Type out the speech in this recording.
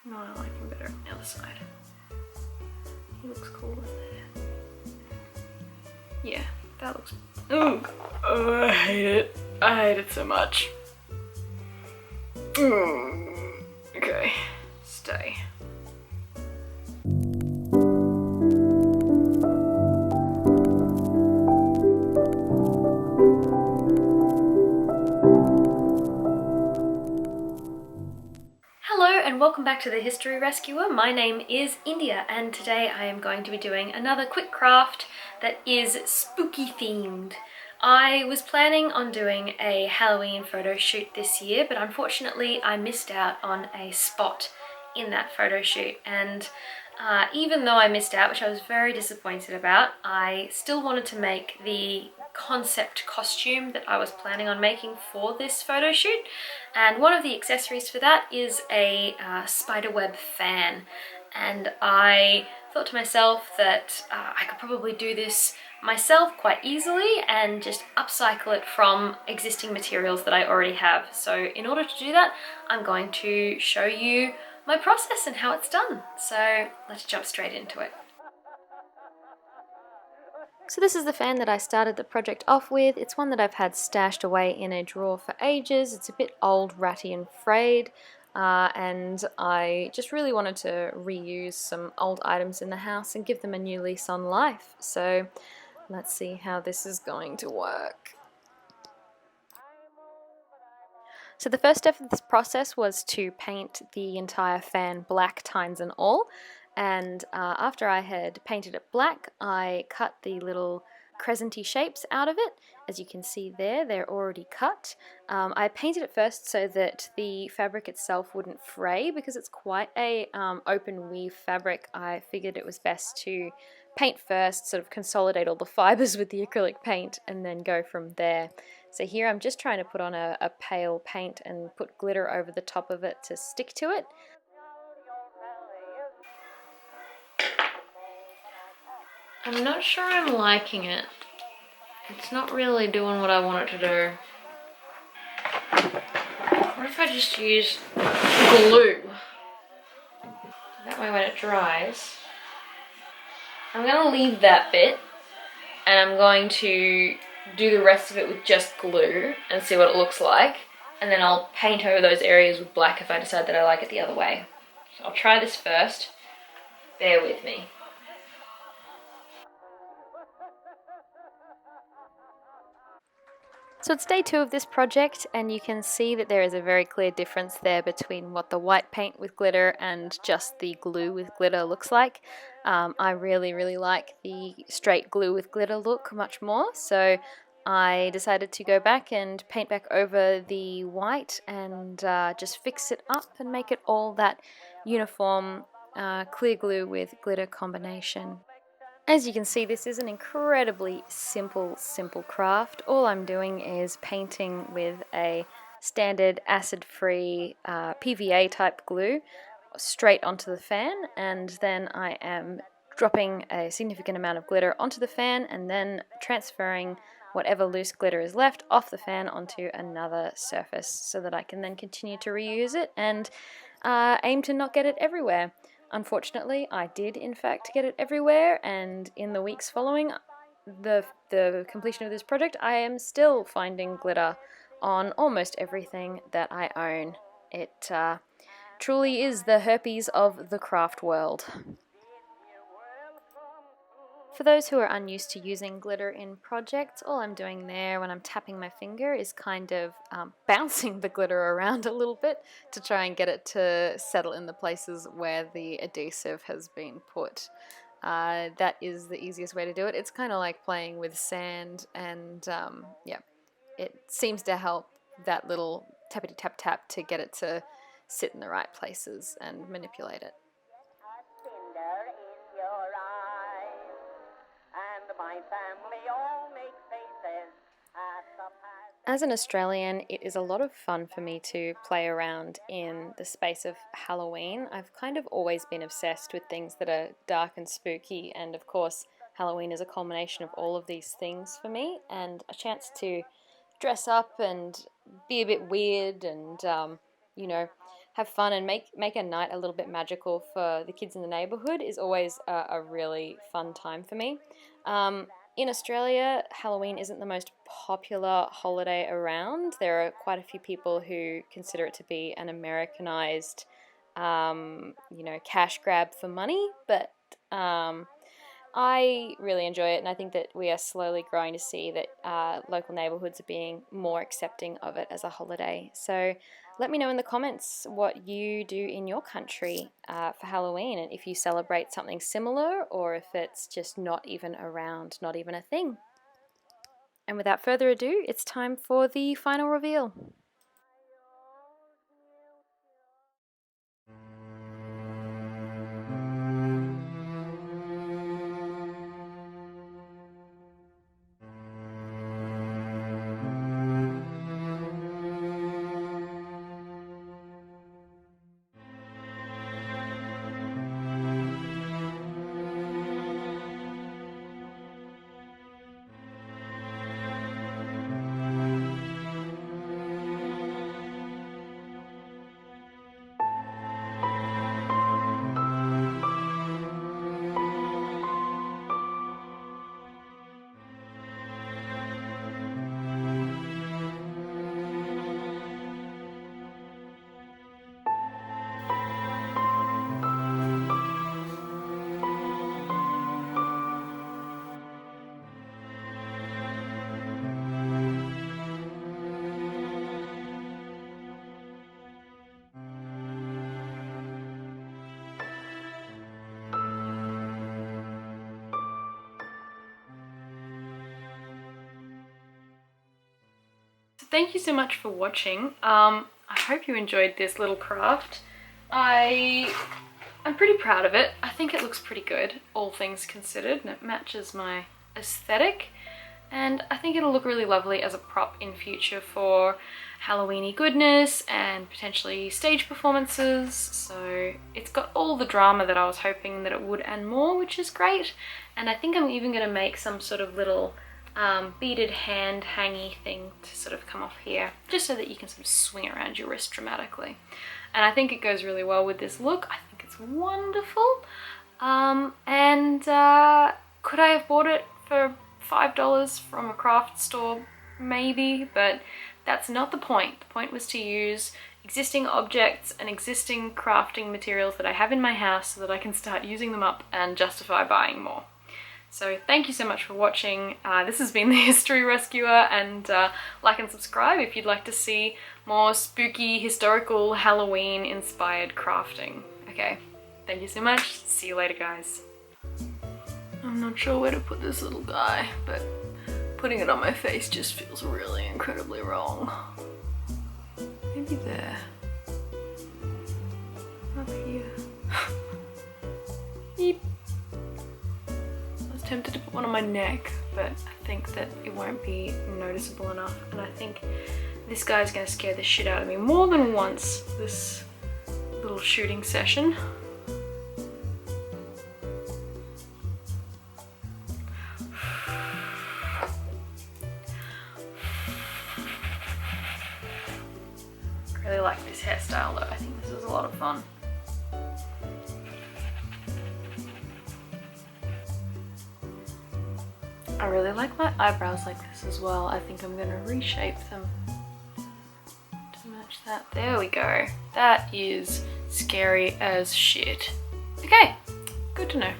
No, I like him better on the other side. He looks cool in there. Yeah, that looks... Oh, I hate it. I hate it so much. Okay, stay. Hello and welcome back to the History Rescuer. My name is India and today I am going to be doing another quick craft that is spooky themed. I was planning on doing a Halloween photo shoot this year, but unfortunately I missed out on a spot in that photo shoot, and even though I missed out, which I was very disappointed about, I still wanted to make the concept costume that I was planning on making for this photo shoot, and one of the accessories for that is a Spiderweb fan, and I thought to myself that I could probably do this myself quite easily and just upcycle it from existing materials that I already have. So in order to do that, I'm going to show you my process and how it's done. So let's jump straight into it. So this is the fan that I started the project off with. It's one that I've had stashed away in a drawer for ages. It's a bit old, ratty and frayed, and I just really wanted to reuse some old items in the house and give them a new lease on life. So let's see how this is going to work. So the first step of this process was to paint the entire fan black, tines and all. And after I had painted it black, I cut the little crescent-y shapes out of it. As you can see there, they're already cut. I painted it first so that the fabric itself wouldn't fray, because it's quite a open weave fabric. I figured it was best to paint first, sort of consolidate all the fibers with the acrylic paint, and then go from there. So here I'm just trying to put on a pale paint and put glitter over the top of it to stick to it. I'm not sure I'm liking it. It's not really doing what I want it to do. What if I just use glue? That way when it dries, I'm going to leave that bit and I'm going to do the rest of it with just glue and see what it looks like, and then I'll paint over those areas with black if I decide that I like it the other way. So I'll try this first. Bear with me. So it's day 2 of this project, and you can see that there is a very clear difference there between what the white paint with glitter and just the glue with glitter looks like. I really like the straight glue with glitter look much more, so I decided to go back and paint back over the white and just fix it up and make it all that uniform clear glue with glitter combination. As you can see, this is an incredibly simple craft. All I'm doing is painting with a standard acid-free PVA type glue straight onto the fan, and then I am dropping a significant amount of glitter onto the fan and then transferring whatever loose glitter is left off the fan onto another surface so that I can then continue to reuse it and aim to not get it everywhere. Unfortunately, I did in fact get it everywhere, and in the weeks following the completion of this project, I am still finding glitter on almost everything that I own. It truly is the herpes of the craft world. For those who are unused to using glitter in projects, all I'm doing there when I'm tapping my finger is kind of bouncing the glitter around a little bit to try and get it to settle in the places where the adhesive has been put. That is the easiest way to do it. It's kind of like playing with sand, and yeah, it seems to help that little tappity tap tap to get it to sit in the right places and manipulate it. As an Australian, it is a lot of fun for me to play around in the space of Halloween. I've kind of always been obsessed with things that are dark and spooky, and of course Halloween is a culmination of all of these things for me, and a chance to dress up and be a bit weird and, you know, have fun and make a night a little bit magical for the kids in the neighborhood is always a really fun time for me. In Australia, Halloween isn't the most popular holiday around. There are quite a few people who consider it to be an Americanized, cash grab for money, but I really enjoy it, and I think that we are slowly growing to see that local neighborhoods are being more accepting of it as a holiday. So let me know in the comments what you do in your country for Halloween, and if you celebrate something similar or if it's just not even around, not even a thing. And without further ado, it's time for the final reveal. Thank you so much for watching. I hope you enjoyed this little craft. I'm pretty proud of it. I think it looks pretty good, all things considered, and it matches my aesthetic. And I think it'll look really lovely as a prop in future for Halloweeny goodness and potentially stage performances. So it's got all the drama that I was hoping that it would and more, which is great. And I think I'm even going to make some sort of little beaded hand hangy thing to sort of come off here, just so that you can sort of swing around your wrist dramatically. And I think it goes really well with this look. I think it's wonderful. Could I have bought it for $5 from a craft store? Maybe, but that's not the point. The point was to use existing objects and existing crafting materials that I have in my house so that I can start using them up and justify buying more. So thank you so much for watching. This has been the History Rescuer, and like and subscribe if you'd like to see more spooky, historical, Halloween inspired crafting. Okay, thank you so much. See you later, guys. I'm not sure where to put this little guy, but putting it on my face just feels really incredibly wrong. Maybe there. Up here. Beep. Tempted to put one on my neck, but I think that it won't be noticeable enough, and I think this guy's gonna scare the shit out of me more than once this little shooting session. I really like this hairstyle though. I think this is a lot of fun. I really like my eyebrows like this as well. I think I'm gonna reshape them to match that. There we go. That is scary as shit. Okay, good to know.